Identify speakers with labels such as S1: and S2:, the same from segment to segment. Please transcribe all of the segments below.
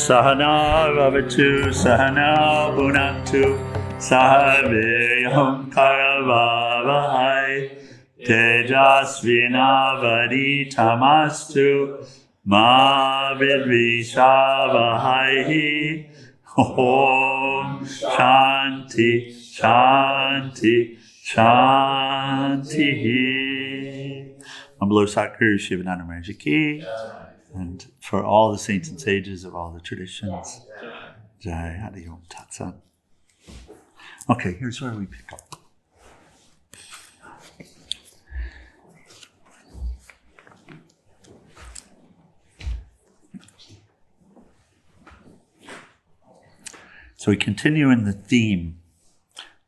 S1: Sahanā-Vavatu, Sahanā-Bhunaktu, Vīryam Karavā-vahai, Tejas Vinā Vadhīta Mastu, Vidvishā-Vahai. Om Shānti, Shānti, Shāntihi. Amlo Sakuru Shivananda Maharaj Ki, and for all the saints and sages of all the traditions. Jai Hari Om Tat Sat. Okay, here's where we pick up. So we continue in the theme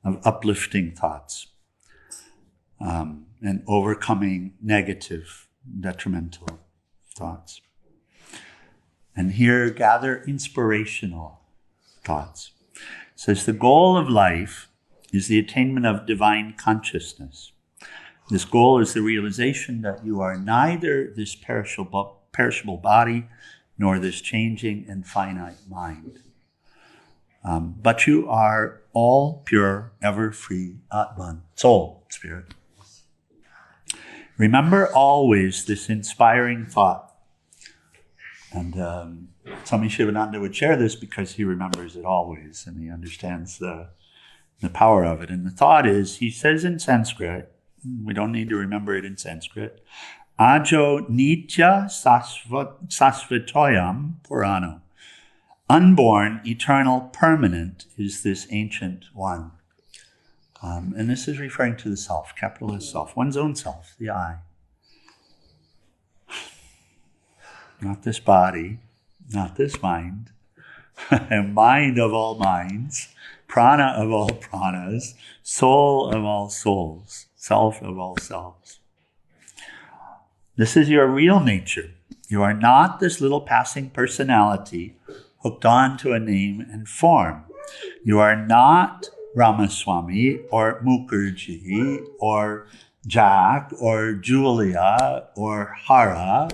S1: of uplifting thoughts and overcoming negative, detrimental thoughts. And here, gather inspirational thoughts. It says the goal of life is the attainment of divine consciousness. This goal is the realization that you are neither this perishable body nor this changing and finite mind. But you are all pure, ever-free Atman, soul, spirit. Remember always this inspiring thought. And Swami Sivananda would share this because he remembers it always and he understands the power of it. And the thought is, he says in Sanskrit, we don't need to remember it in Sanskrit, Ajo Nitya Sasvatoyam Purano. Unborn, eternal, permanent is this ancient one. And this is referring to the self, capital S self, one's own self, the I. Not this body, not this mind, and mind of all minds, prana of all pranas, soul of all souls, self of all selves. This is your real nature. You are not this little passing personality hooked on to a name and form. You are not Ramaswamy or Mukherjee or Jack or Julia or Hara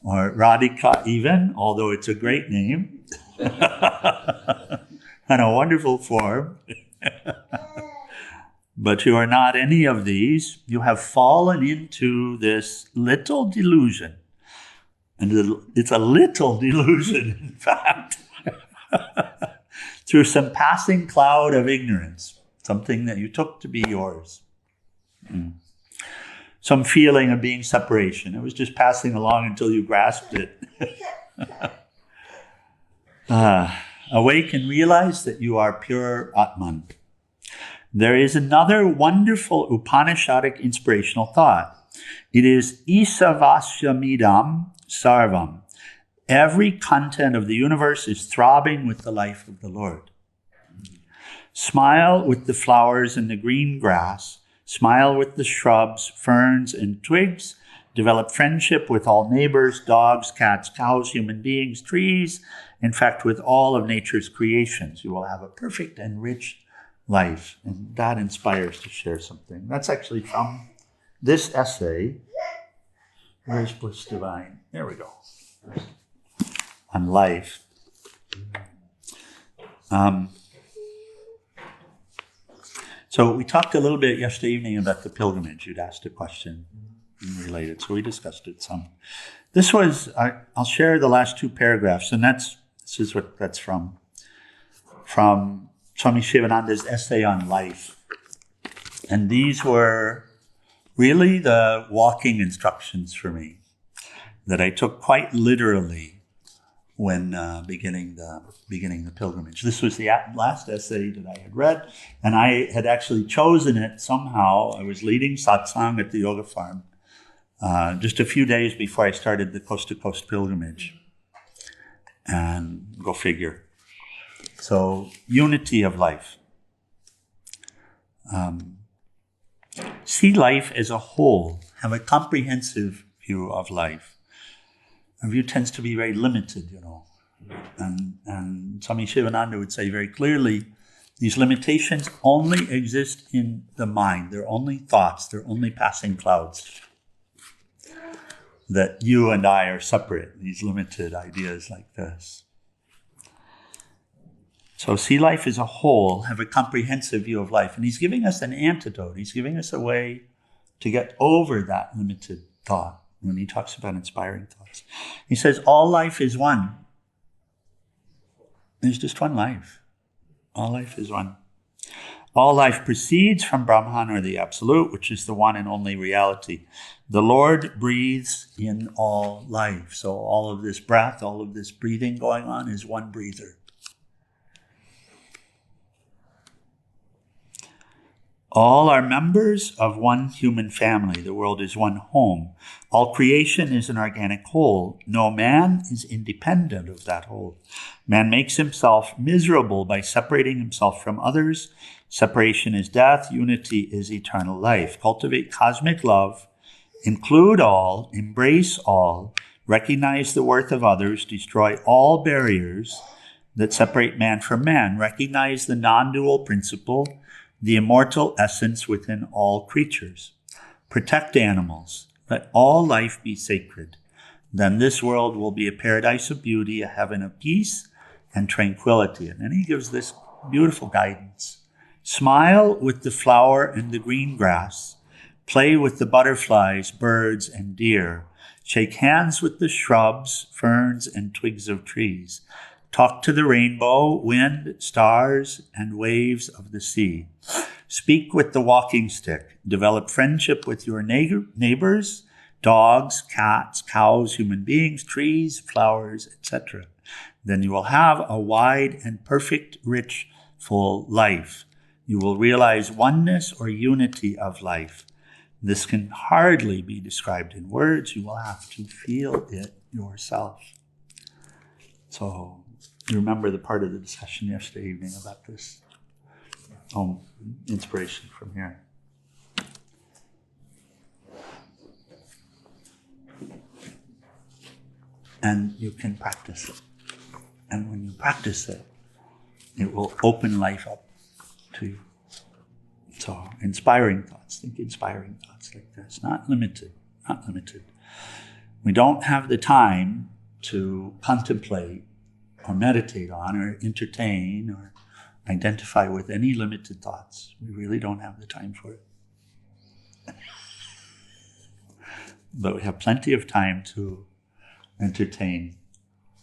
S1: or Radhika even, although it's a great name and a wonderful form. But you are not any of these. You have fallen into this little delusion. And it's a little delusion, in fact, through some passing cloud of ignorance, something that you took to be yours. Some feeling of being separation. It was just passing along until you grasped it. Awake and realize that you are pure Atman. There is another wonderful Upanishadic inspirational thought. It is Isavasyamidam Sarvam. Every content of the universe is throbbing with the life of the Lord. Smile with the flowers and the green grass. Smile with the shrubs, ferns, and twigs. Develop friendship with all neighbors, dogs, cats, cows, human beings, trees. In fact, with all of nature's creations. You will have a perfect and rich life. And that inspires to share something. That's actually from this essay. Where's Bliss Divine? There we go. On life. So we talked a little bit yesterday evening about the pilgrimage. You'd asked a question related, so we discussed it some. This was, I'll share the last two paragraphs, and this is what that's from Swami Sivananda's essay on life. And these were really the walking instructions for me that I took quite literally when beginning the pilgrimage. This was the last essay that I had read, and I had actually chosen it somehow. I was leading satsang at the yoga farm just a few days before I started the coast-to-coast pilgrimage. And go figure. So, unity of life. See life as a whole. Have a comprehensive view of life. Our view tends to be very limited, And Swami Sivananda would say very clearly, these limitations only exist in the mind. They're only thoughts. They're only passing clouds. That you and I are separate, these limited ideas like this. So see life as a whole, have a comprehensive view of life. And he's giving us an antidote. He's giving us a way to get over that limited thought when he talks about inspiring thoughts. He says, all life is one. There's just one life. All life is one. All life proceeds from Brahman, or the Absolute, which is the one and only reality. The Lord breathes in all life. So all of this breath, all of this breathing going on is one breather. All are members of one human family. The world is one home. All creation is an organic whole. No man is independent of that whole. Man makes himself miserable by separating himself from others. Separation is death. Unity is eternal life. Cultivate cosmic love. Include all. Embrace all. Recognize the worth of others. Destroy all barriers that separate man from man. Recognize the non-dual principle, the immortal essence within all creatures. Protect animals. Let all life be sacred. Then this world will be a paradise of beauty, a heaven of peace and tranquility. And then he gives this beautiful guidance. Smile with the flower and the green grass. Play with the butterflies, birds, and deer. Shake hands with the shrubs, ferns, and twigs of trees. Talk to the rainbow, wind, stars, and waves of the sea. Speak with the walking stick. Develop friendship with your neighbors, dogs, cats, cows, human beings, trees, flowers, etc. Then you will have a wide and perfect, rich, full life. You will realize oneness or unity of life. This can hardly be described in words. You will have to feel it yourself. So you remember the part of the discussion yesterday evening about this inspiration from here. And you can practice it. And when you practice it, it will open life up to you. So inspiring thoughts, think inspiring thoughts like this. Not limited, not limited. We don't have the time to contemplate or meditate on or entertain or identify with any limited thoughts. We really don't have the time for it. But we have plenty of time to entertain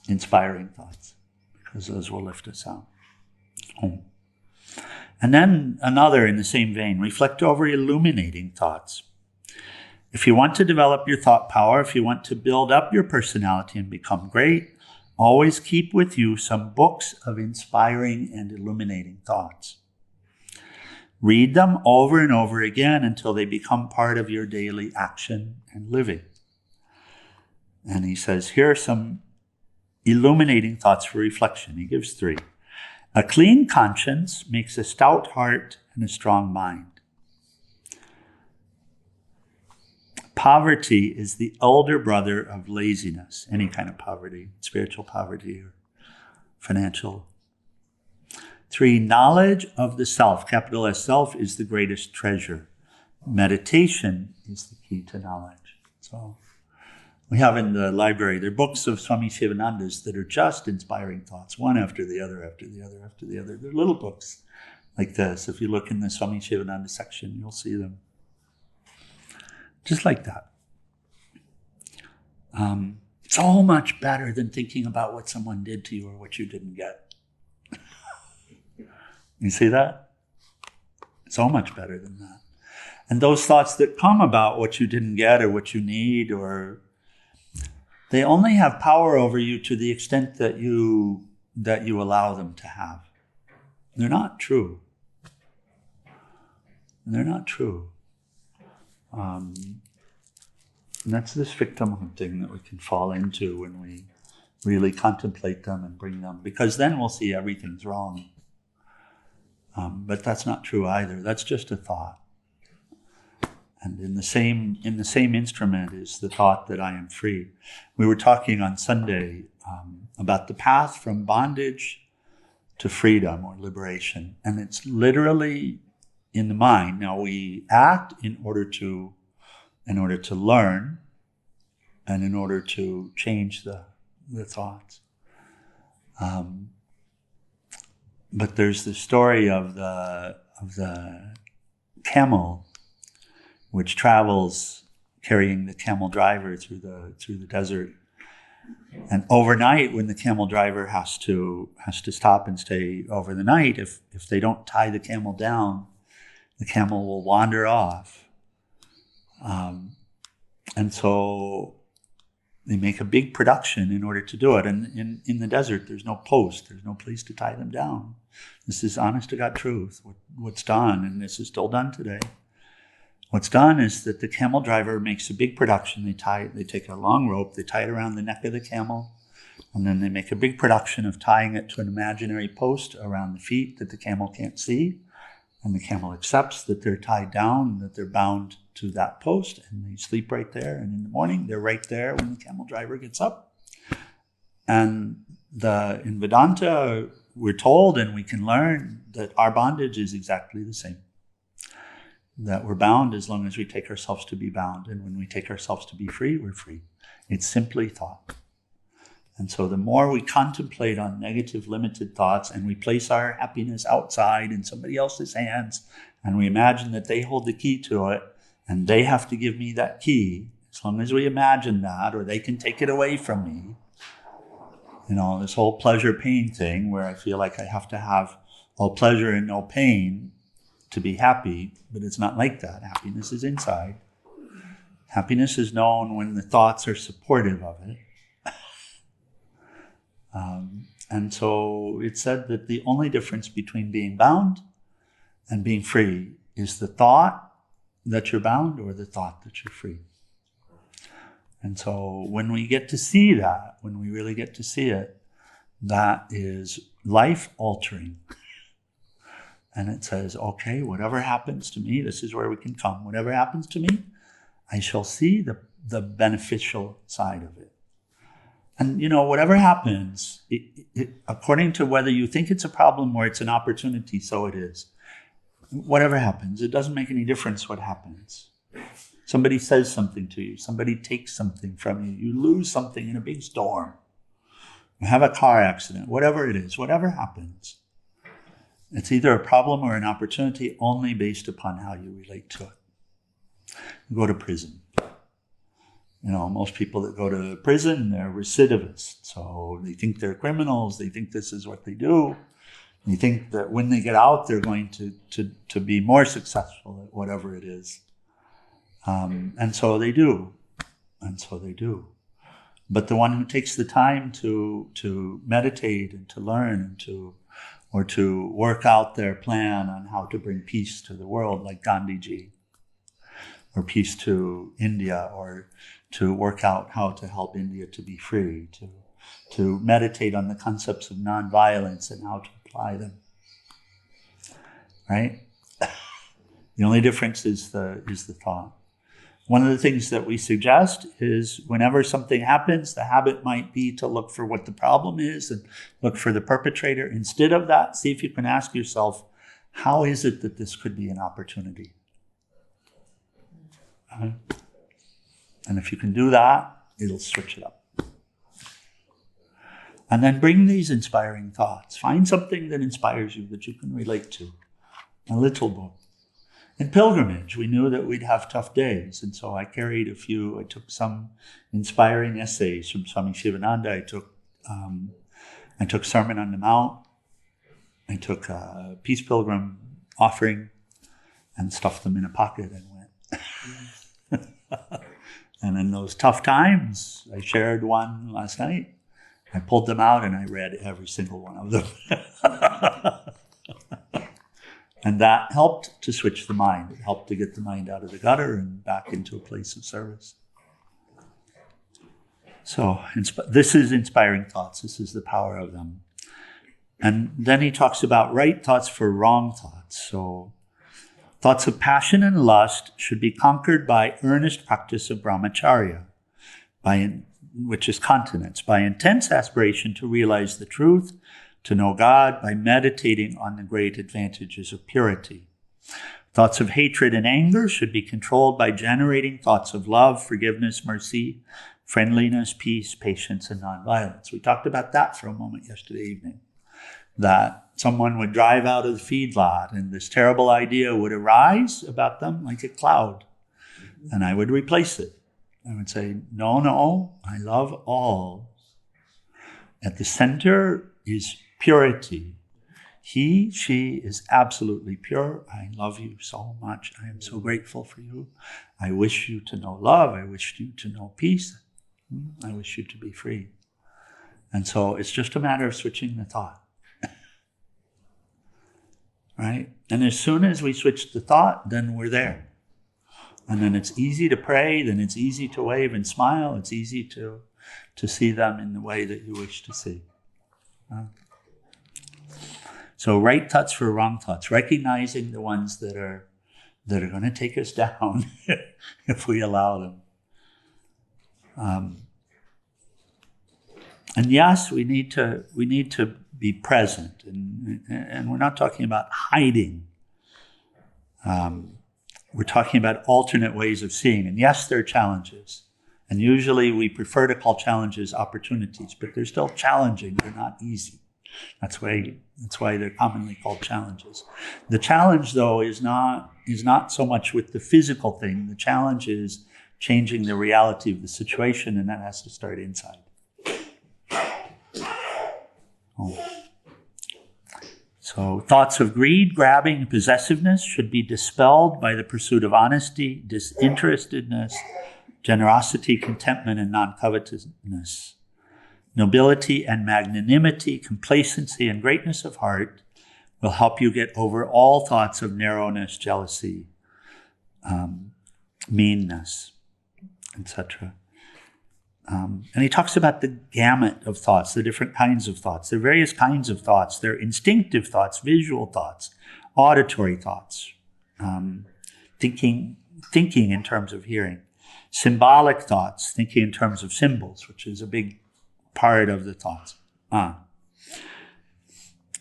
S1: inspiring thoughts, because those will lift us out. And then another in the same vein, reflect over illuminating thoughts. If you want to develop your thought power, if you want to build up your personality and become great, always keep with you some books of inspiring and illuminating thoughts. Read them over and over again until they become part of your daily action and living. And he says, here are some illuminating thoughts for reflection. He gives 3. A clean conscience makes a stout heart and a strong mind. Poverty is the elder brother of laziness, any kind of poverty, spiritual poverty or financial. 3, knowledge of the self, capital S, self, is the greatest treasure. Meditation is the key to knowledge. So we have in the library, there are books of Swami Sivananda's that are just inspiring thoughts, one after the other, after the other, after the other. They're little books like this. If you look in the Swami Sivananda section, you'll see them. Just like that. So much better than thinking about what someone did to you or what you didn't get. You see that? So much better than that. And those thoughts that come about what you didn't get or what you need, or they only have power over you to the extent that you allow them to have. They're not true. They're not true. And that's this victim hunting that we can fall into when we really contemplate them and bring them, because then we'll see everything's wrong. But that's not true either. That's just a thought. And in the same instrument is the thought that I am free. We were talking on Sunday about the path from bondage to freedom or liberation, and it's literally in the mind. Now we act in order to learn and in order to change the thoughts. But there's the story of the camel, which travels carrying the camel driver through the desert. And overnight, when the camel driver has to stop and stay over the night, if they don't tie the camel down, the camel will wander off. And so they make a big production in order to do it. And in the desert, there's no post, there's no place to tie them down. This is honest to God truth, what's done, and this is still done today. What's done is that the camel driver makes a big production. They take a long rope, they tie it around the neck of the camel, and then they make a big production of tying it to an imaginary post around the feet that the camel can't see. And the camel accepts that they're tied down, that they're bound to that post, and they sleep right there. And in the morning, they're right there when the camel driver gets up. And in Vedanta, we're told and we can learn that our bondage is exactly the same. That we're bound as long as we take ourselves to be bound. And when we take ourselves to be free, we're free. It's simply thought. And so the more we contemplate on negative, limited thoughts, and we place our happiness outside in somebody else's hands, and we imagine that they hold the key to it, and they have to give me that key, as long as we imagine that, or they can take it away from me, this whole pleasure-pain thing, where I feel like I have to have all pleasure and no pain to be happy, but it's not like that. Happiness is inside. Happiness is known when the thoughts are supportive of it. And so it's said that the only difference between being bound and being free is the thought that you're bound or the thought that you're free. And so when we get to see that, when we really get to see it, that is life-altering. And it says, okay, whatever happens to me, this is where we can come. Whatever happens to me, I shall see the beneficial side of it. And, whatever happens, according to whether you think it's a problem or it's an opportunity, so it is. Whatever happens, it doesn't make any difference what happens. Somebody says something to you. Somebody takes something from you. You lose something in a big storm. You have a car accident. Whatever it is, whatever happens. It's either a problem or an opportunity only based upon how you relate to it. You go to prison. Most people that go to prison, they're recidivists. So they think they're criminals. They think this is what they do. They think that when they get out, they're going to be more successful at whatever it is. And so they do. But the one who takes the time to meditate and to learn and or to work out their plan on how to bring peace to the world, like Gandhiji, or peace to India, or to work out how to help India to be free, to meditate on the concepts of nonviolence and how to apply them. Right? The only difference is the thought. One of the things that we suggest is whenever something happens, the habit might be to look for what the problem is and look for the perpetrator. Instead of that, see if you can ask yourself, how is it that this could be an opportunity? And if you can do that, it'll switch it up. And then bring these inspiring thoughts. Find something that inspires you, that you can relate to. A little book. In pilgrimage, we knew that we'd have tough days. And so I carried I took some inspiring essays from Swami Sivananda. I took Sermon on the Mount. I took a Peace Pilgrim offering and stuffed them in a pocket and went. And in those tough times, I shared one last night. I pulled them out and I read every single one of them. And that helped to switch the mind. It helped to get the mind out of the gutter and back into a place of service. So this is inspiring thoughts. This is the power of them. And then he talks about right thoughts for wrong thoughts. So thoughts of passion and lust should be conquered by earnest practice of brahmacharya, which is continence, by intense aspiration to realize the truth, to know God, by meditating on the great advantages of purity. Thoughts of hatred and anger should be controlled by generating thoughts of love, forgiveness, mercy, friendliness, peace, patience, and nonviolence. We talked about that for a moment yesterday evening. that someone would drive out of the feedlot and this terrible idea would arise about them like a cloud. And I would replace it. I would say, no, I love all. At the center is purity. He, she is absolutely pure. I love you so much. I am so grateful for you. I wish you to know love. I wish you to know peace. I wish you to be free. And so it's just a matter of switching the thought. Right? And as soon as we switch the thought, then we're there. And then it's easy to pray, then it's easy to wave and smile. It's easy to see them in the way that you wish to see. So right thoughts for wrong thoughts, recognizing the ones that are going to take us down if we allow them. And yes, we need to be present, and we're not talking about hiding. We're talking about alternate ways of seeing. And yes, there are challenges. And usually we prefer to call challenges opportunities, but they're still challenging. They're not easy. That's why they're commonly called challenges. The challenge, though, is not so much with the physical thing. The challenge is changing the reality of the situation, and that has to start inside. So thoughts of greed, grabbing, and possessiveness should be dispelled by the pursuit of honesty, disinterestedness, generosity, contentment, and non-covetousness. Nobility and magnanimity, complacency, and greatness of heart will help you get over all thoughts of narrowness, jealousy, meanness, etc. And he talks about the gamut of thoughts, the different kinds of thoughts. There are various kinds of thoughts. There are instinctive thoughts, visual thoughts, auditory thoughts, thinking in terms of hearing, symbolic thoughts, thinking in terms of symbols, which is a big part of the thoughts.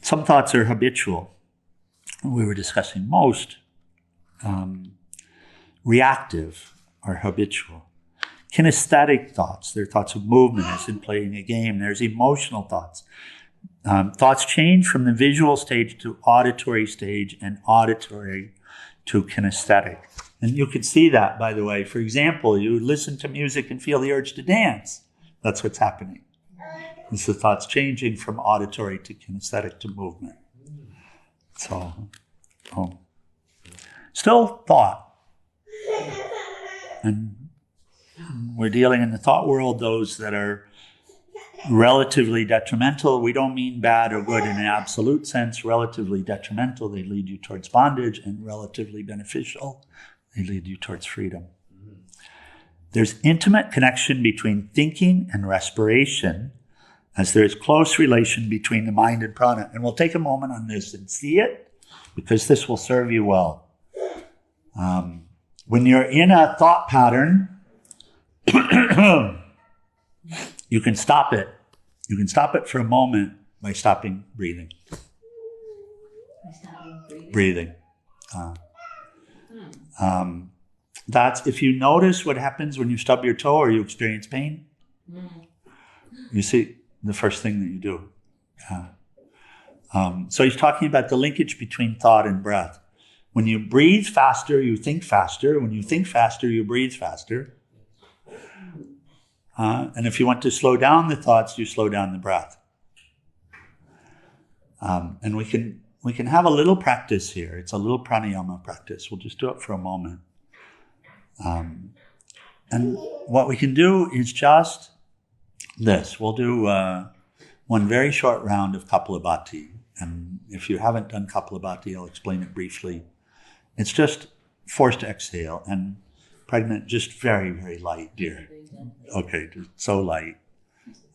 S1: Some thoughts are habitual. We were discussing most. Reactive are habitual. Kinesthetic thoughts, they're thoughts of movement, as in playing a game. There's emotional thoughts. Thoughts change from the visual stage to auditory stage and auditory to kinesthetic. And you can see that, by the way. For example, you listen to music and feel the urge to dance. That's what's happening. It's the thoughts changing from auditory to kinesthetic to movement. So, still thought. And we're dealing in the thought world, those that are relatively detrimental. We don't mean bad or good in an absolute sense. Relatively detrimental, they lead you towards bondage, and relatively beneficial, they lead you towards freedom. There's intimate connection between thinking and respiration, as there is close relation between the mind and prana. And we'll take a moment on this and see it, because this will serve you well. When you're in a thought pattern, you can stop it. You can stop it for a moment by stopping breathing. Breathing. That's, if you notice what happens when you stub your toe or you experience pain, you see the first thing that you do. So he's talking about the linkage between thought and breath. When you breathe faster, you think faster. When you think faster, you breathe faster. And if you want to slow down the thoughts, you slow down the breath. And we can have a little practice here. It's a little pranayama practice. We'll just do it for a moment. And what we can do is just this. We'll do one very short round of Kapalabhati. And if you haven't done Kapalabhati, I'll explain it briefly. It's just forced exhale, and pregnant, just very, very light, dear. Okay, just so light.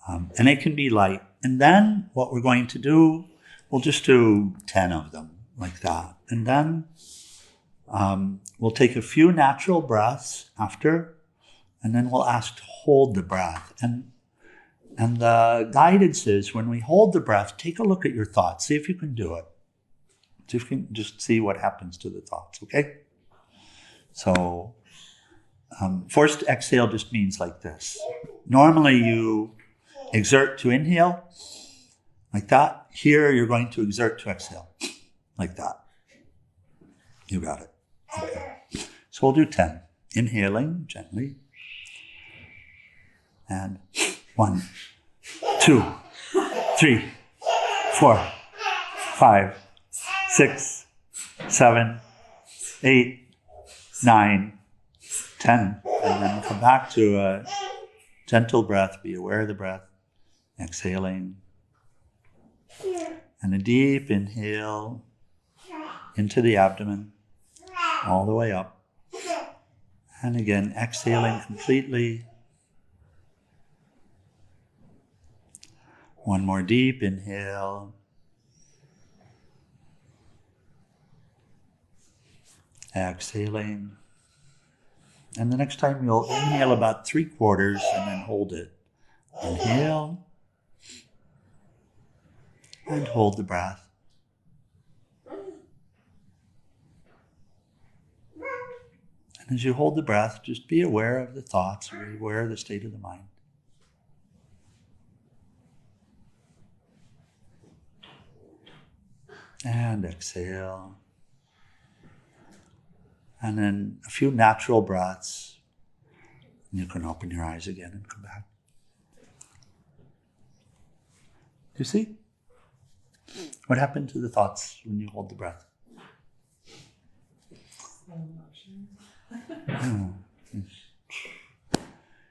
S1: And it can be light. And then what we're going to do, we'll just do 10 of them like that. And then we'll take a few natural breaths after, and then we'll ask to hold the breath. And the guidance is, when we hold the breath, take a look at your thoughts. See if you can do it. See if you can just see what happens to the thoughts, okay? So forced exhale just means like this. Normally you exert to inhale, Like that. Here, you're going to exert to exhale. Like that. You got it. Okay. So we'll do 10. Inhaling gently. And 1, 2, 3, 4, 5, 6, 7, 8, 9, 10. And then come back to a gentle breath. Be aware of the breath. Exhaling. And a deep inhale into the abdomen, all the way up. And again, exhaling completely. One more deep inhale. Exhaling. And the next time you'll inhale about 3/4 and then hold it. Inhale. And hold the breath. And as you hold the breath, just be aware of the thoughts, be aware of the state of the mind. And exhale. And then a few natural breaths. And you can open your eyes again and come back. You see? What happened to the thoughts when you hold the breath?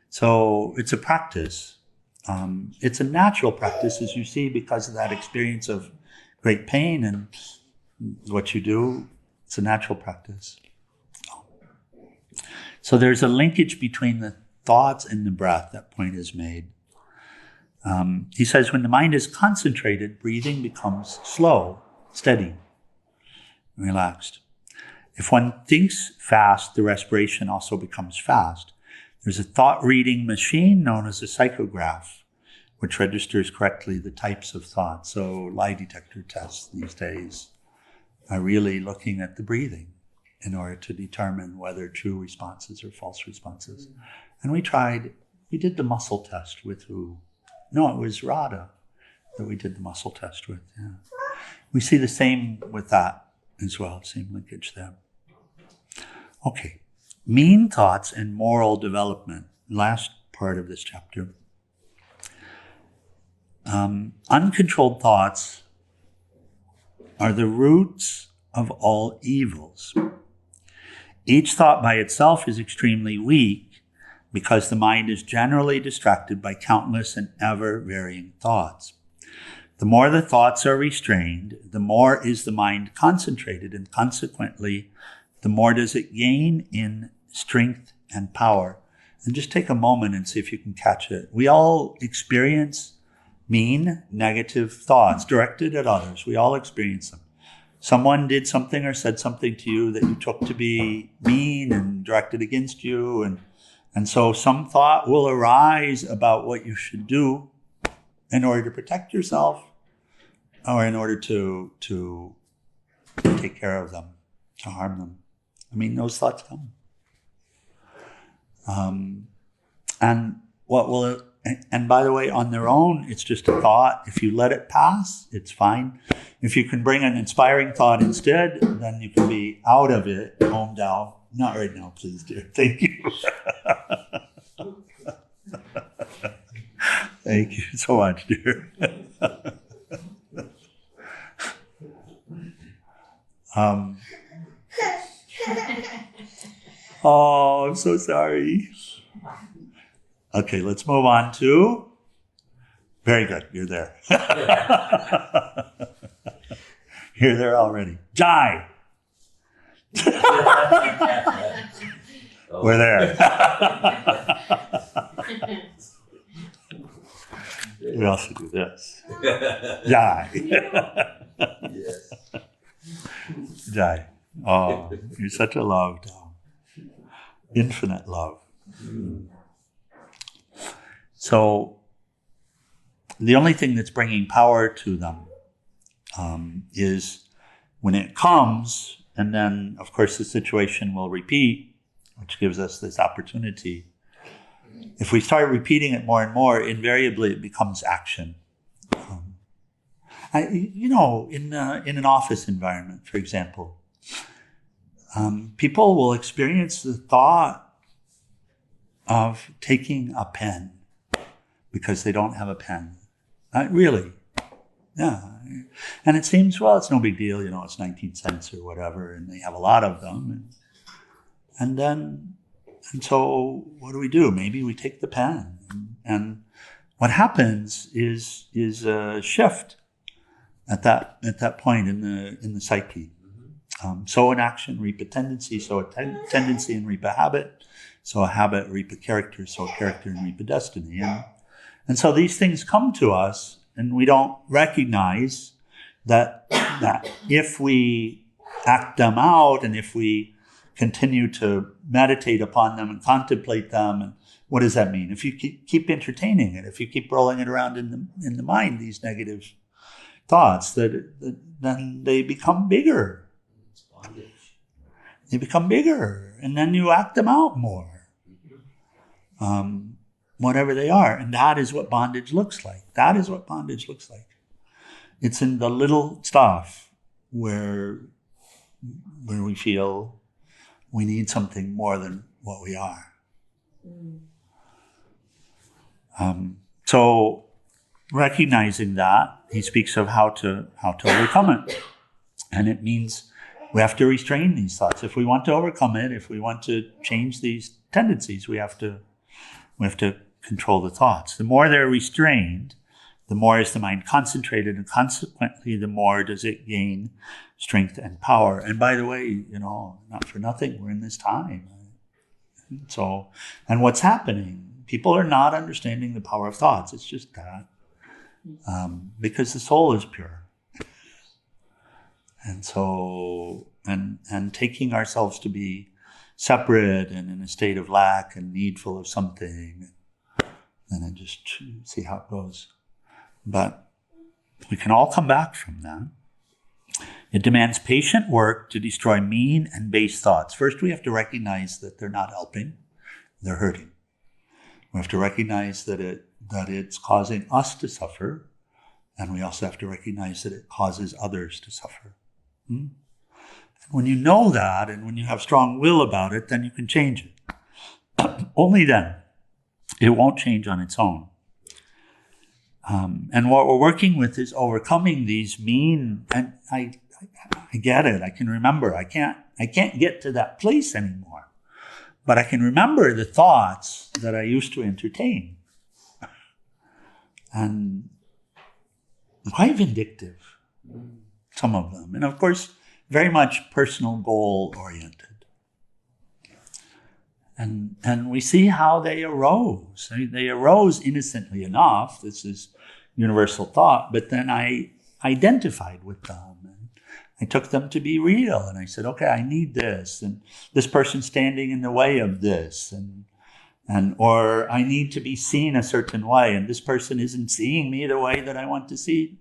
S1: So it's a practice. It's a natural practice, as you see, because of that experience of great pain and what you do. It's a natural practice. So there's a linkage between the thoughts and the breath. That point is made. He says, when the mind is concentrated, breathing becomes slow, steady, relaxed. If one thinks fast, the respiration also becomes fast. There's a thought-reading machine known as a psychograph, which registers correctly the types of thoughts. So lie detector tests these days are really looking at the breathing in order to determine whether true responses or false responses. And we did the muscle test with who? No, it was Radha that we did the muscle test with. Yeah. We see the same with that as well, same linkage there. Okay, mean thoughts and moral development, last part of this chapter. Uncontrolled thoughts are the roots of all evils. Each thought by itself is extremely weak because the mind is generally distracted by countless and ever-varying thoughts. The more the thoughts are restrained, the more is the mind concentrated, and consequently, the more does it gain in strength and power. And just take a moment and see if you can catch it. We all experience mean, negative thoughts directed at others. We all experience them. Someone did something or said something to you that you took to be mean and directed against you. And so some thought will arise about what you should do in order to protect yourself or in order to take care of them, to harm them. I mean, those thoughts come. And by the way, on their own, it's just a thought. If you let it pass, it's fine. If you can bring an inspiring thought instead, then you can be out of it, calmed down. Not right now, please, dear. Thank you. Thank you so much, dear. Oh, I'm so sorry. Okay, let's move on to... Very good, you're there. You're there already. Jai! We're there. We also do this. Jai.
S2: Yes.
S1: Jai. Oh, you're such a love, Tom. Infinite love. So, the only thing that's bringing power to them is when it comes, and then, of course, the situation will repeat, which gives us this opportunity. If we start repeating it more and more, invariably it becomes action. In an office environment, for example, people will experience the thought of taking a pen because they don't have a pen. Really. Yeah. And it seems, well, it's no big deal, it's 19 cents or whatever, and they have a lot of them. And so what do? Maybe we take the pen. And what happens is a shift at that point in the psyche. Sow an action, reap a tendency, sow a tendency and reap a habit, sow a habit, reap a character, sow a character and reap a destiny. And so these things come to us, and we don't recognize that if we act them out, and if we continue to meditate upon them and contemplate them, and what does that mean? If you keep entertaining it, if you keep rolling it around in the mind, these negative thoughts, then they become bigger.
S2: It's bondage.
S1: They become bigger, and then you act them out more. Whatever they are. And that is what bondage looks like. That is what bondage looks like. It's in the little stuff where we feel we need something more than what we are. So recognizing that, he speaks of how to overcome it. And it means we have to restrain these thoughts. If we want to overcome it, if we want to change these tendencies, we have to control the thoughts. The more they're restrained, the more is the mind concentrated, and consequently, the more does it gain strength and power. And by the way, not for nothing, we're in this time. So, and what's happening? People are not understanding the power of thoughts. It's just that. Because the soul is pure. And so, and taking ourselves to be separate and in a state of lack and needful of something, and then just see how it goes. But we can all come back from that. It demands patient work to destroy mean and base thoughts. First, we have to recognize that they're not helping, they're hurting. We have to recognize that it's causing us to suffer, and we also have to recognize that it causes others to suffer. And when you know that, and when you have strong will about it, then you can change it. Only then. It won't change on its own. And what we're working with is overcoming these mean, and I get it. I can remember. I can't get to that place anymore. But I can remember the thoughts that I used to entertain. And quite vindictive, some of them. And of course, very much personal goal-oriented. And we see how they arose. They arose innocently enough. This is universal thought. But then I identified with them. And I took them to be real. And I said, okay, I need this. And this person's standing in the way of this. Or I need to be seen a certain way. And this person isn't seeing me the way that I want to see,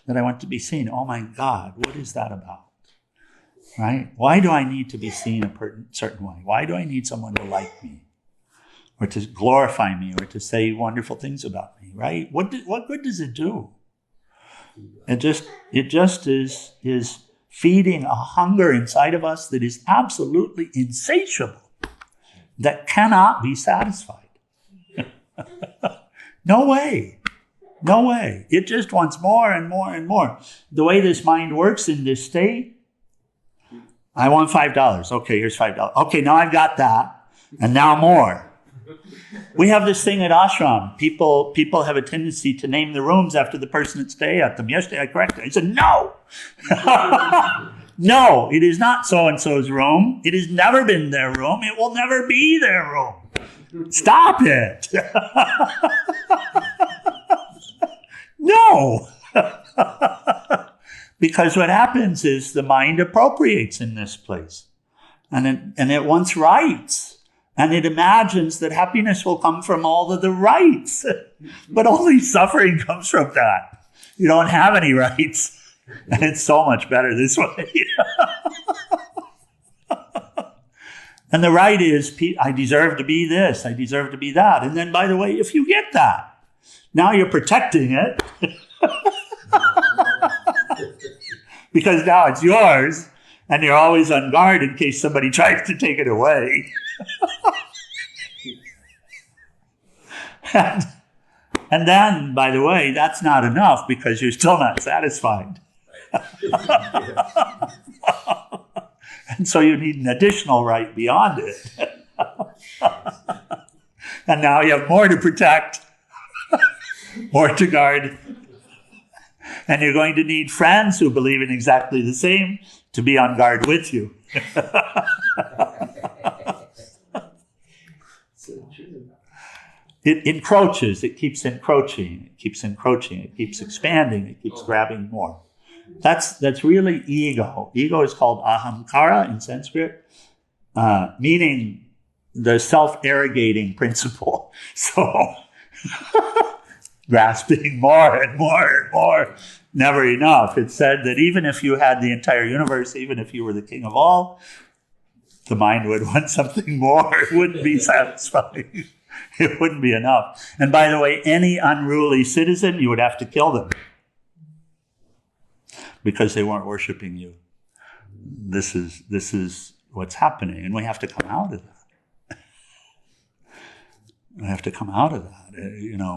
S1: that I want to be seen. Oh my God, what is that about? Right? Why do I need to be seen a certain way? Why do I need someone to like me, or to glorify me, or to say wonderful things about me? Right? What good does it do? It just is feeding a hunger inside of us that is absolutely insatiable, that cannot be satisfied. No way. No way. It just wants more and more and more. The way this mind works in this state, I want $5. Okay, here's $5. Okay, now I've got that, and now more. We have this thing at ashram. People have a tendency to name the rooms after the person that stay at them. Yesterday I corrected. I said, no. No, it is not so-and-so's room. It has never been their room. It will never be their room. Stop it. No. Because what happens is the mind appropriates in this place. And it wants rights. And it imagines that happiness will come from all of the rights. But only suffering comes from that. You don't have any rights. And it's so much better this way. And the right is, I deserve to be this. I deserve to be that. And then, by the way, if you get that, now you're protecting it. because now it's yours, and you're always on guard in case somebody tries to take it away. And then, by the way, that's not enough because you're still not satisfied. And so you need an additional right beyond it. And now you have more to protect, more to guard. And you're going to need friends who believe in exactly the same to be on guard with you. It encroaches, it keeps encroaching, it keeps encroaching, it keeps expanding, it keeps grabbing more. That's really ego. Ego is called ahamkara in Sanskrit, meaning the self-arrogating principle. So, grasping more and more and more, never enough. It's said that even if you had the entire universe, even if you were the king of all, the mind would want something more. It wouldn't be satisfying. It wouldn't be enough. And by the way, any unruly citizen, you would have to kill them because they weren't worshiping you. This is what's happening, and we have to come out of that. We have to come out of that.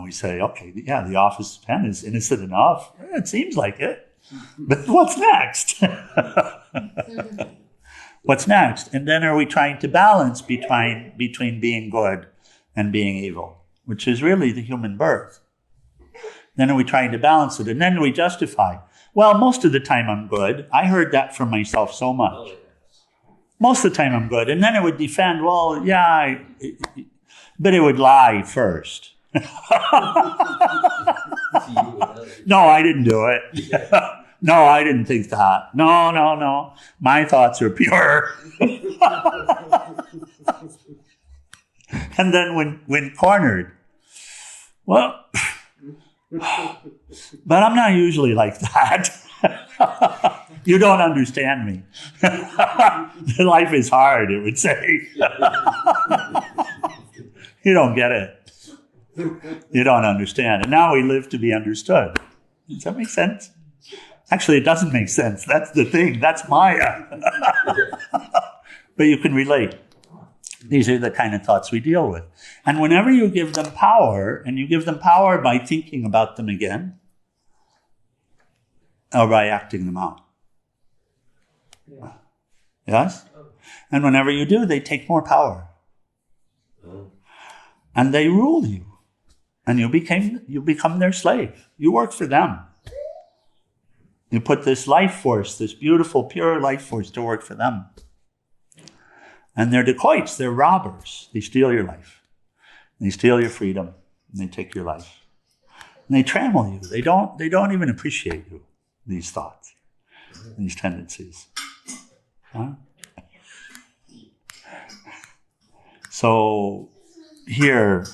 S1: We say, okay, yeah, the office pen is innocent enough. It seems like it. But what's next? What's next? And then are we trying to balance between being good and being evil, which is really the human birth? Then are we trying to balance it? And then we justify. Well, most of the time I'm good. I heard that from myself so much. Most of the time I'm good. And then it would defend, well, yeah, but it would lie first. No, I didn't do it. No, I didn't think that. No. My thoughts are pure. And then when cornered, well, but I'm not usually like that. You don't understand me. Life is hard, it would say. You don't get it. You don't understand. And now we live to be understood. Does that make sense? Actually, it doesn't make sense. That's the thing. That's Maya. But you can relate. These are the kind of thoughts we deal with. And whenever you give them power, and you give them power by thinking about them again, or by acting them out. Yeah. Yes? And whenever you do, they take more power. And they rule you. And you become their slave. You work for them. You put this life force, this beautiful, pure life force to work for them. And they're dacoits, they're robbers. They steal your life. They steal your freedom. And they take your life. And they trammel you. They don't even appreciate you, these thoughts, these tendencies. Huh? So here,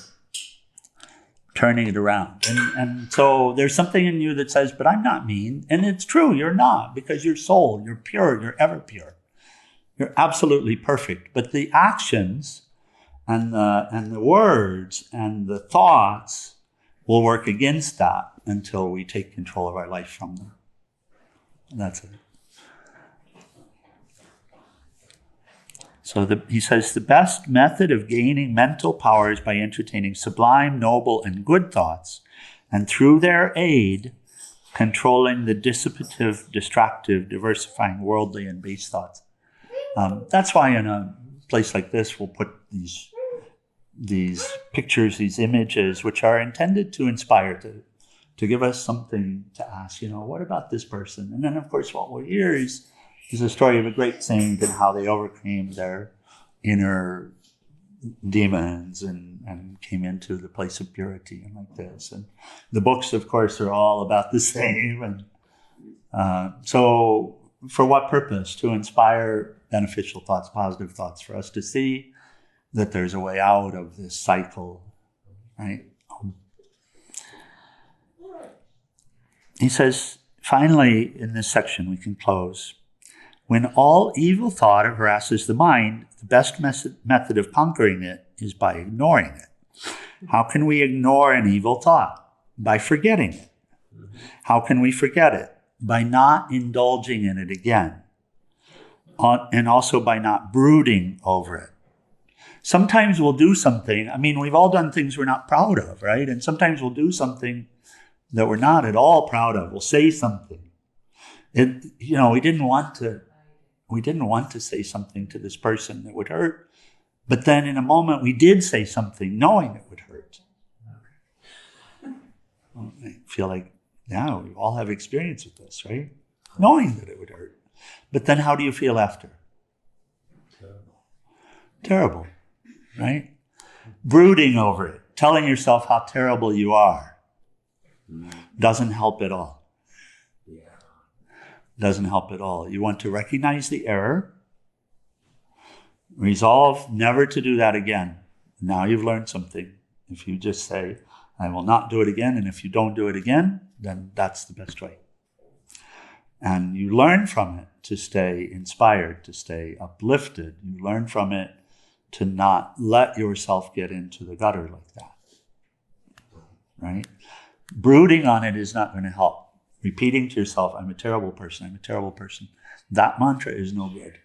S1: turning it around. And so there's something in you that says, but I'm not mean. And it's true, you're not, because you're soul, you're pure, you're ever pure. You're absolutely perfect. But the actions and the words and the thoughts will work against that until we take control of our life from them. And that's it. So he says, the best method of gaining mental power is by entertaining sublime, noble, and good thoughts, and through their aid, controlling the dissipative, distractive, diversifying, worldly, and base thoughts. That's why in a place like this, we'll put these pictures, these images, which are intended to inspire, to give us something to ask, what about this person? And then, of course, what we'll hear is a story of a great saint and how they overcame their inner demons and came into the place of purity and like this. And the books, of course, are all about the same. And so for what purpose? To inspire beneficial thoughts, positive thoughts, for us to see that there's a way out of this cycle, right? He says, finally, in this section, we can close. When all evil thought harasses the mind, the best method of conquering it is by ignoring it. How can we ignore an evil thought? By forgetting it. How can we forget it? by not indulging in it again, and also by not brooding over it. Sometimes we'll do something, we've all done things we're not proud of, right? And sometimes we'll do something that we're not at all proud of. We'll say something. We didn't want to say something to this person that would hurt, but then in a moment we did say something knowing it would hurt. I feel like, yeah, we all have experience with this, right? Knowing that it would hurt. But then how do you feel after? Terrible, right? Brooding over it, telling yourself how terrible you are, doesn't help at all. Doesn't help at all. You want to recognize the error, resolve never to do that again. Now you've learned something. If you just say, I will not do it again, and if you don't do it again, then that's the best way. And you learn from it to stay inspired, to stay uplifted. You learn from it to not let yourself get into the gutter like that. Right? Brooding on it is not going to help. Repeating to yourself, I'm a terrible person, I'm a terrible person. That mantra is no good.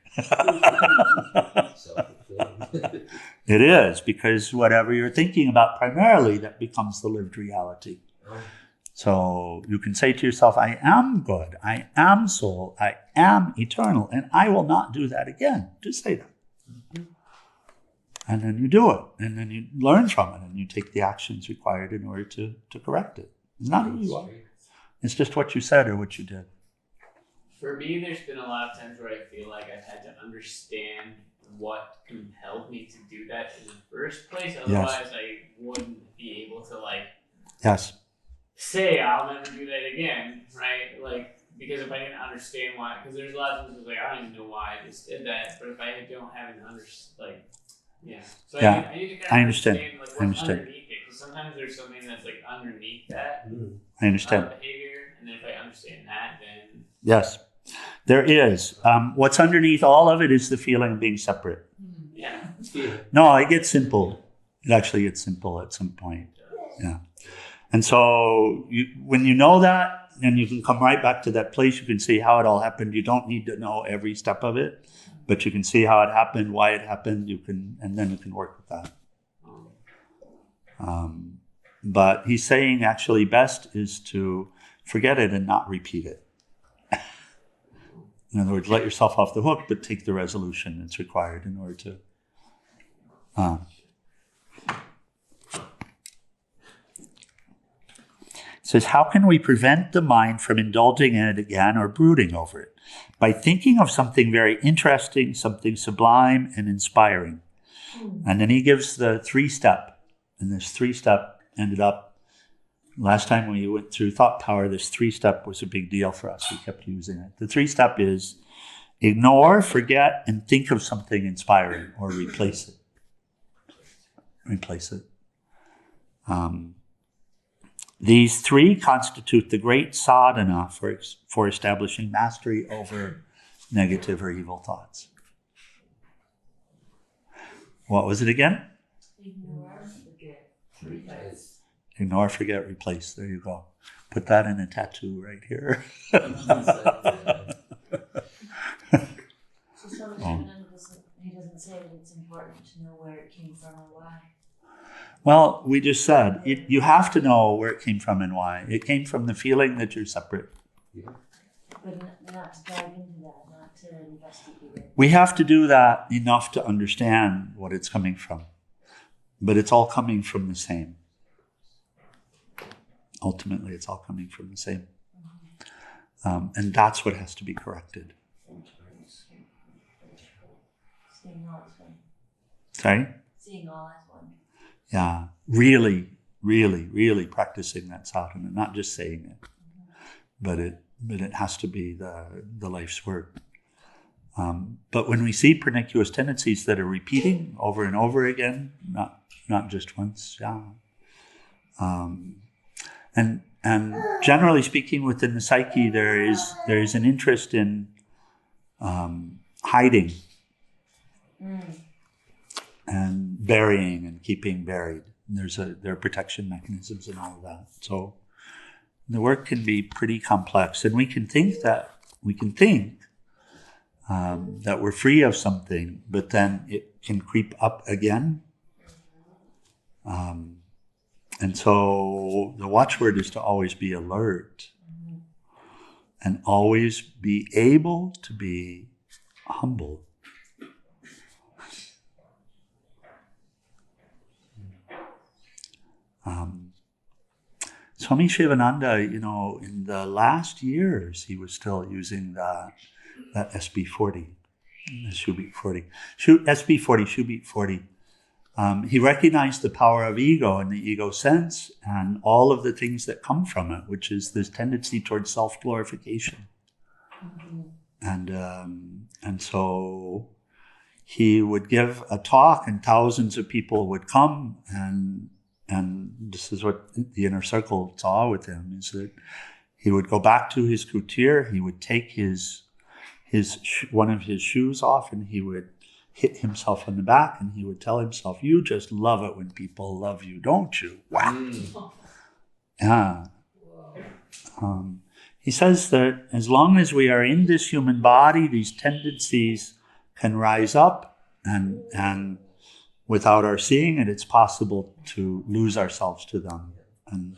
S1: It is, because whatever you're thinking about primarily, that becomes the lived reality. So you can say to yourself, I am good, I am soul, I am eternal, and I will not do that again. Just say that. And then you do it, and then you learn from it, and you take the actions required in order to correct it. It's not who you are. It's just what you said or what you did.
S3: For me, there's been a lot of times where I feel like I've had to understand what compelled me to do that in the first place. Otherwise,
S1: Yes.
S3: I wouldn't be able to
S1: Yes.
S3: say I'll never do that again, right? Because if I didn't understand why, because there's a lot of times I don't even know why I just did that. But if I don't have an yeah. So
S1: Yeah.
S3: I need to kind of
S1: I understand.
S3: what's
S1: I understand.
S3: underneath it. Because sometimes there's something that's underneath that
S1: I understand.
S3: behavior, and then if I understand that, then
S1: Yes, there is. What's underneath all of it is the feeling of being separate.
S3: yeah.
S1: No, it gets simple. It actually gets simple at some point. Yeah. And so when you know that, then you can come right back to that place. You can see how it all happened. You don't need to know every step of it, but you can see how it happened, why it happened. And then you can work with that. But he's saying actually best is to forget it and not repeat it. In other words, let yourself off the hook, but take the resolution that's required in order to. It says, how can we prevent the mind from indulging in it again or brooding over it? By thinking of something very interesting, something sublime and inspiring. And then he gives the 3-step. And this 3-step ended up, last time we went through thought power, this 3-step was a big deal for us. We kept using it. The 3-step is ignore, forget, and think of something inspiring or replace it. Replace it. These 3 constitute the great sadhana for establishing mastery over negative or evil thoughts. What was it again?
S4: Ignore, forget, replace.
S1: Ignore, forget, replace. There you go. Put that in a tattoo right here.
S4: So he doesn't say that it's important to know where it came from or why.
S1: Well, we just said, you have to know where it came from and why. It came from the feeling that you're separate.
S4: But not to dive into that, not to investigate it.
S1: We have to do that enough to understand what it's coming from. But it's all coming from the same. Ultimately, it's all coming from the same. And that's what has to be corrected.
S4: Seeing all as one.
S1: Sorry?
S4: Seeing all as one.
S1: Yeah, really, really, really practicing that sadhana, not just saying it, but it has to be the life's work. But when we see pernicious tendencies that are repeating over and over again, not just once, yeah. And generally speaking, within the psyche, there is an interest in hiding. And burying and keeping buried. There are protection mechanisms and all of that. So the work can be pretty complex, and we can think that we're free of something, but then it can creep up again. And so the watchword is to always be alert and always be able to be humble. Swami Sivananda, in the last years, he was still using that SB40, Shubit 40. SB40, Shubit 40. He recognized the power of ego and the ego sense and all of the things that come from it, which is this tendency towards self-glorification. And so he would give a talk and thousands of people would come, and this is what the inner circle saw with him, is that he would go back to his kutir, he would take one of his shoes off, and he would hit himself on the back, and he would tell himself, "You just love it when people love you, don't you?" Wow. Yeah. He says that as long as we are in this human body, these tendencies can rise up, and without our seeing it, it's possible to lose ourselves to them. And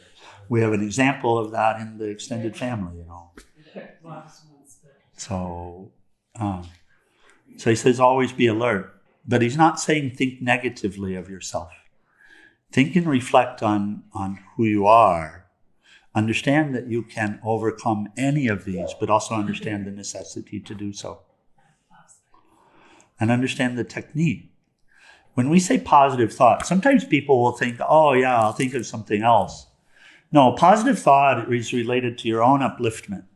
S1: we have an example of that in the extended family, So he says, always be alert. But he's not saying think negatively of yourself. Think and reflect on who you are. Understand that you can overcome any of these, but also understand the necessity to do so. And understand the technique. When we say positive thought, sometimes people will think, oh yeah, I'll think of something else. No, positive thought is related to your own upliftment.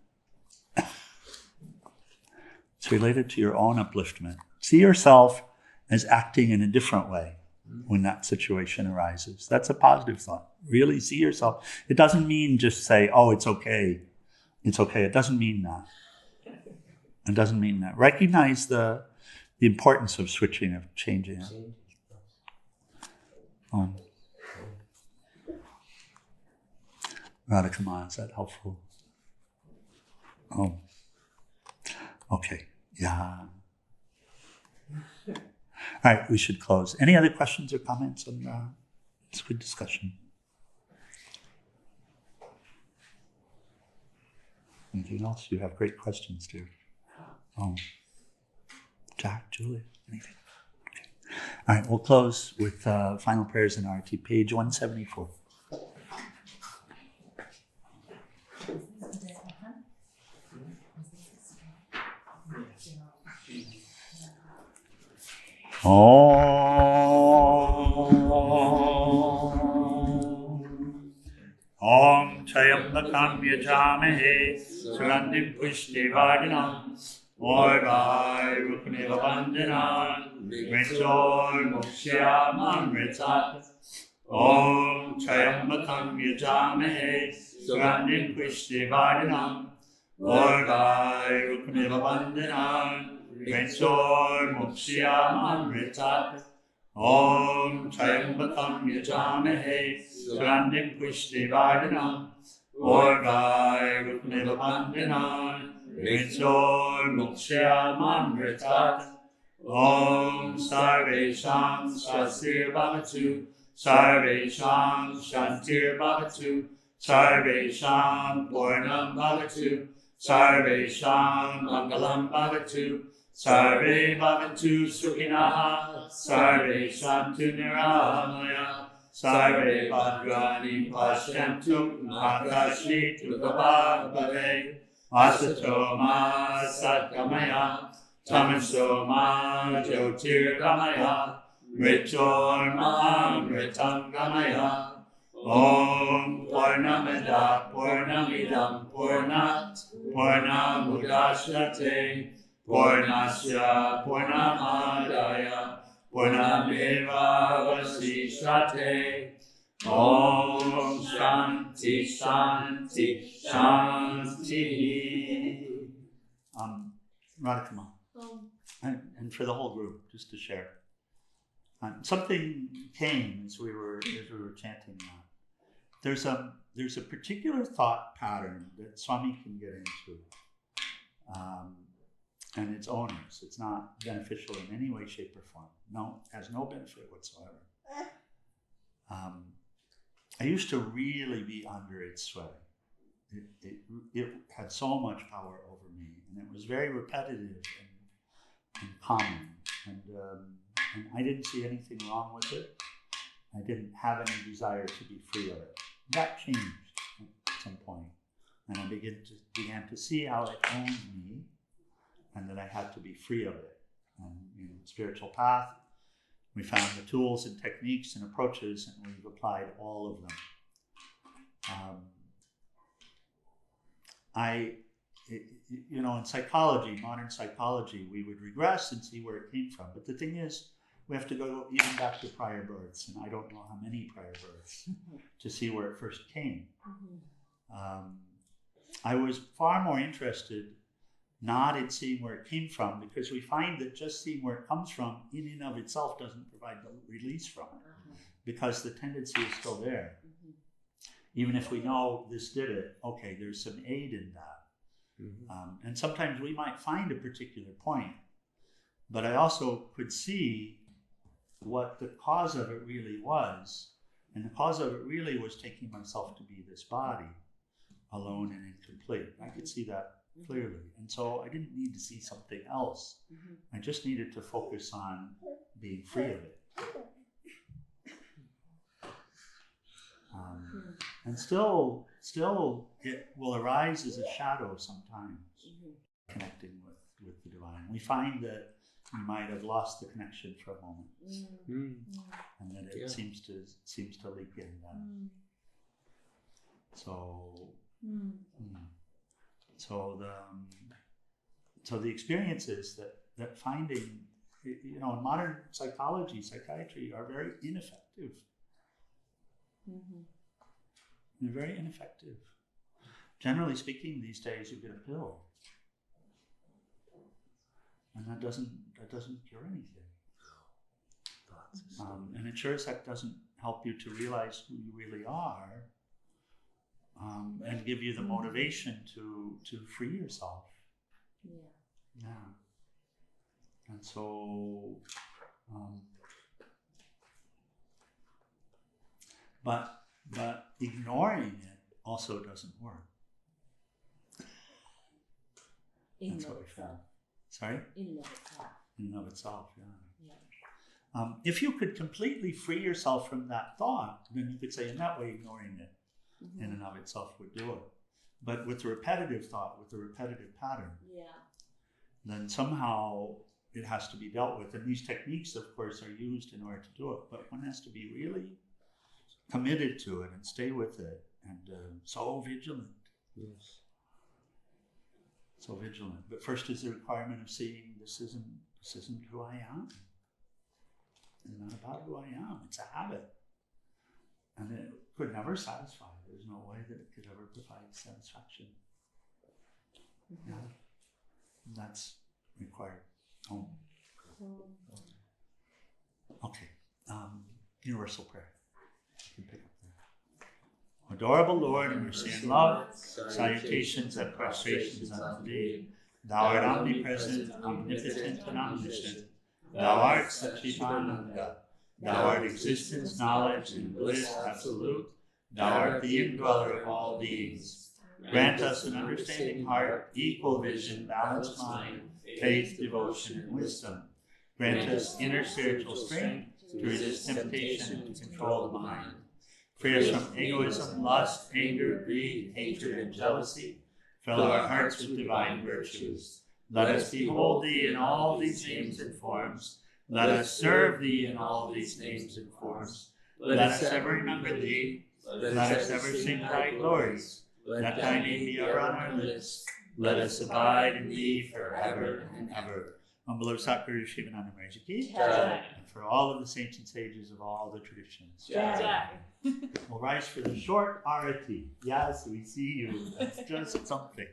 S1: It's related to your own upliftment. See yourself as acting in a different way when that situation arises. That's a positive thought. Really see yourself. It doesn't mean just say, oh, it's okay. It's okay. It doesn't mean that. It doesn't mean that. Recognize the importance of switching, of changing it. Radhakama, is that helpful? Okay. Yeah. All right, we should close. Any other questions or comments on this good discussion? Anything else? You have great questions, dear. Jack, Julie, anything? Okay. All right, we'll close with final prayers in Arati, page 174. Om Trayambakam Yajamahe Sugandim Pushtivardhanam Orvai Rukuniva Bandhanan Mritor Mokshyamamritat Om Trayambakam Yajamahe Sugandim Pushtivardhanam Orvai Rukuniva Bandhanan Mritor Mokshyamamritat Om Trayambakam Yajamahe Sugandim Pushtivardhanam Orvai Rukuniva Bandhanan Mritor Mokshyamamritat Om Sarvesham Swastir-Bhavatu Sarvesham Shantir-Bhavatu Sarvesham Purnam-Bhavatu Sarvesham Mangalam-Bhavatu Sarve Bhavantu Sukhinaha Sarve Shantu Niramaya Sarve Bhadrani Pashyantu Makashnitu Bhave Asato Ma Satgamaya Tamaso Ma Jyotirgamaya Mritor Ma Mritam Gamaya Om Purnamida Purnamidam Purnat Purnamudashyate Purnasya Purnamadaya Purnameva Vasishyate Om Shānti Shānti Shāntihi. Radhikama. And for the whole group, just to share. Something came as we were chanting that. there's a particular thought pattern that Swami can get into, and it's onerous. It's not beneficial in any way, shape, or form. No, it has no benefit whatsoever. I used to really be under its sway. It had so much power over me, and it was very repetitive and common, and I didn't see anything wrong with it. I didn't have any desire to be free of it. That changed at some point, and I began to see how it owned me, and that I had to be free of it. And in spiritual path, we found the tools and techniques and approaches, and we've applied all of them. In psychology, modern psychology, we would regress and see where it came from. But the thing is, we have to go even back to prior births, and I don't know how many prior births, to see where it first came. I was far more interested not in seeing where it came from, because we find that just seeing where it comes from in and of itself doesn't provide the release from it, because the tendency is still there. Even if we know this did it, okay, there's some aid in that. And sometimes we might find a particular point, but I also could see what the cause of it really was. And the cause of it really was taking myself to be this body, alone and incomplete. I could see that clearly. And so I didn't need to see something else. I just needed to focus on being free of it. And still it will arise as a shadow sometimes, connecting with the divine. We find that we might have lost the connection for a moment, and that it seems to leak in then. So the experience is that finding, in modern psychology, psychiatry are very ineffective. They're very ineffective. Generally speaking, these days you get a pill, and that doesn't cure anything. And it sure as heck doesn't help you to realize who you really are, and give you the motivation to free yourself. Yeah. And so, but ignoring it also doesn't work. That's what we found. Sorry? In and of itself, yeah. If you could completely free yourself from that thought, then you could say, in that way, ignoring it in and of itself would do it. But with the repetitive thought, with the repetitive pattern, then somehow it has to be dealt with. And these techniques, of course, are used in order to do it. But one has to be really committed to it and stay with it, and so vigilant. Yes. So vigilant. But first is the requirement of seeing this isn't who I am. It's not about who I am. It's a habit. And it could never satisfy. There's no way that it could ever provide satisfaction. Yeah. And that's required. Okay. Universal prayer. You can pick up there. Adorable Lord, in mercy and love, salutations and prostrations unto thee. Thou art omnipresent, omnipotent, and omniscient. Thou art Satchitananda. Thou art existence, knowledge, and bliss absolute. Thou art the indweller of all beings. Grant us an understanding heart, equal vision, balanced mind, faith, devotion, and wisdom. Grant us inner spiritual strength to resist temptation and to control the mind. Free us from egoism, lust, anger, greed, hatred, and jealousy. Fill our hearts with divine virtues. Let us behold thee in all these names and forms. Let us serve thee in all these names and forms. Let us ever remember thee. Let us ever sing thy glories. Let thy name be ever on our lips. Let us abide in thee forever and ever. Bhunaktu Satguru Sivananda Saraswati, and for all of the saints and sages of all the traditions. We'll rise for the short arati. Yes, we see you. That's just something.